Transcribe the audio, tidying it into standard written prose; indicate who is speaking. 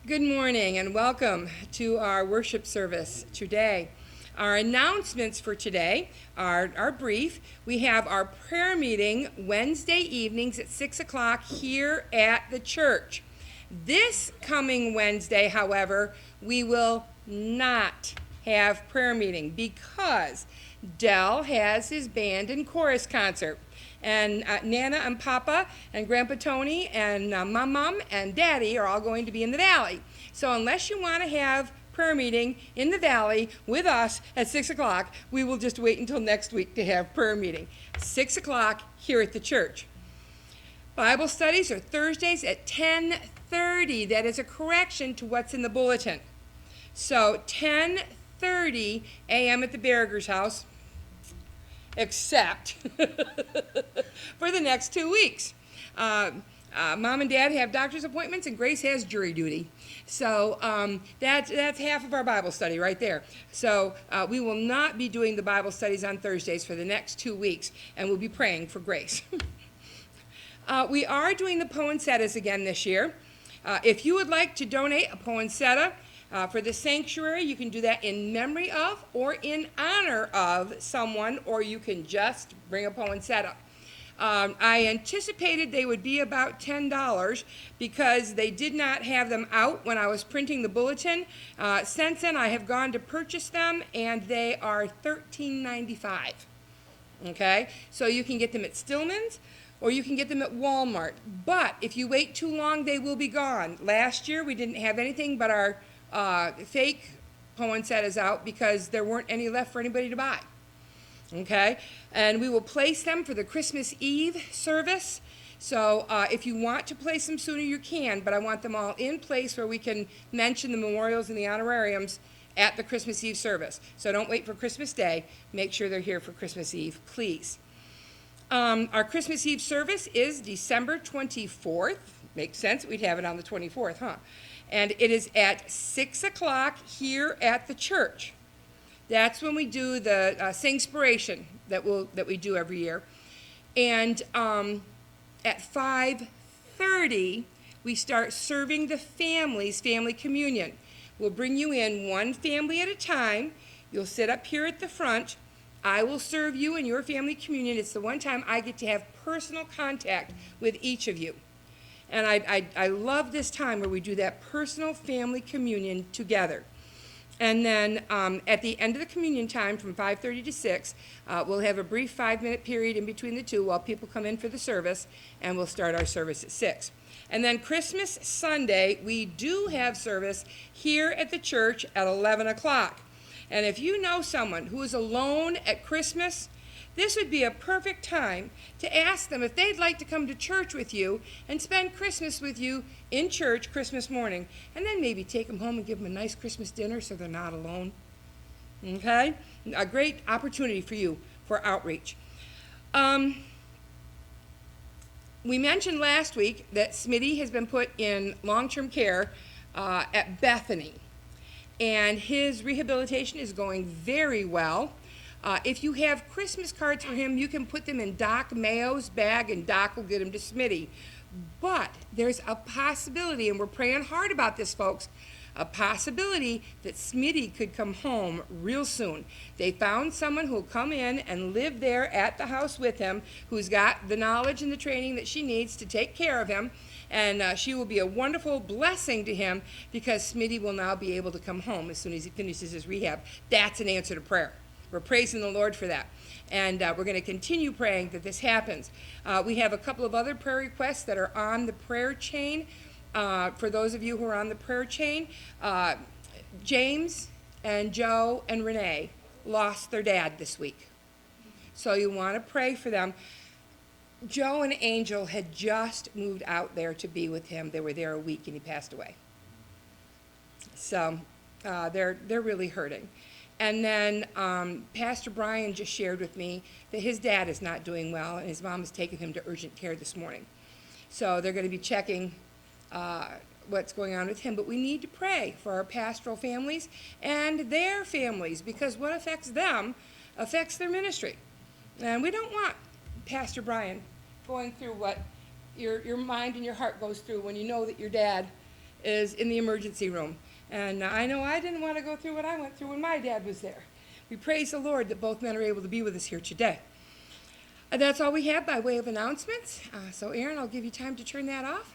Speaker 1: Good morning and welcome to our worship service today. Our announcements for today are brief. We have our prayer meeting Wednesday evenings at 6 o'clock here at the church. This coming Wednesday, however, we will not have prayer meeting because Dell has his band and chorus concert. And Nana and Papa and Grandpa Tony and Mom and Daddy are all going to be in the valley. So unless you want to have prayer meeting in the valley with us at 6 o'clock, we will just wait until next week to have prayer meeting. 6 o'clock here at the church. Bible studies are Thursdays at 10:30. That is a correction to what's in the bulletin. So 10:30 a.m. at the Berger's house, except for the next 2 weeks. Mom and Dad have doctor's appointments, and Grace has jury duty. So that's half of our Bible study right there. So we will not be doing the Bible studies on Thursdays for the next 2 weeks, and we'll be praying for Grace. We are doing the poinsettias again this year. If you would like to donate a poinsettia for the sanctuary, you can do that in memory of or in honor of someone, or you can just bring a poinsettia. I anticipated they would be about $10 because they did not have them out when I was printing the bulletin. Since then, I have gone to purchase them, and they are $13.95. Okay, so you can get them at Stillman's, or you can get them at Walmart. But if you wait too long, they will be gone. Last year, we didn't have anything but our fake poinsettias out because there weren't any left for anybody to buy. Okay, and we will place them for the Christmas Eve service. So if you want to place them sooner, you can, but I want them all in place where we can mention the memorials and the honorariums at the Christmas Eve service. So don't wait for Christmas Day. Make sure they're here for Christmas Eve, please. Our Christmas Eve service is December 24th. Makes sense, we'd have it on the 24th, huh? And it is at 6 o'clock here at the church. That's when we do the Singspiration that we do every year. And at 5:30, we start serving the families family communion. We'll bring you in one family at a time. You'll sit up here at the front. I will serve you in your family communion. It's the one time I get to have personal contact with each of you. And I love this time where we do that personal family communion together. And then at the end of the communion time from 5:30 to 6, we'll have a brief 5-minute period in between the two while people come in for the service, and we'll start our service at 6. And then Christmas Sunday, we do have service here at the church at 11 o'clock. And if you know someone who is alone at Christmas, this would be a perfect time to ask them if they'd like to come to church with you and spend Christmas with you in church Christmas morning, and then maybe take them home and give them a nice Christmas dinner so they're not alone. Okay? A great opportunity for you for outreach. We mentioned last week that Smitty has been put in long-term care at Bethany, and his rehabilitation is going very well. If you have Christmas cards for him, you can put them in Doc Mayo's bag, and Doc will get them to Smitty. But there's a possibility, and we're praying hard about this, folks, a possibility that Smitty could come home real soon. They found someone who will come in and live there at the house with him, who's got the knowledge and the training that she needs to take care of him, and she will be a wonderful blessing to him because Smitty will now be able to come home as soon as he finishes his rehab. That's an answer to prayer. We're praising the Lord for that. And we're going to continue praying that this happens. We have a couple of other prayer requests that are on the prayer chain. For those of you who are on the prayer chain, James and Joe and Renee lost their dad this week. So you want to pray for them. Joe and Angel had just moved out there to be with him. They were there a week and he passed away. So they're really hurting. And then Pastor Brian just shared with me that his dad is not doing well, and his mom has taken him to urgent care this morning. So they're going to be checking what's going on with him. But we need to pray for our pastoral families and their families, because what affects them affects their ministry. And we don't want Pastor Brian going through what your mind and your heart goes through when you know that your dad is in the emergency room. And I know I didn't want to go through what I went through when my dad was there. We praise the Lord that both men are able to be with us here today. That's all we have by way of announcements. So Aaron, I'll give you time to turn that off.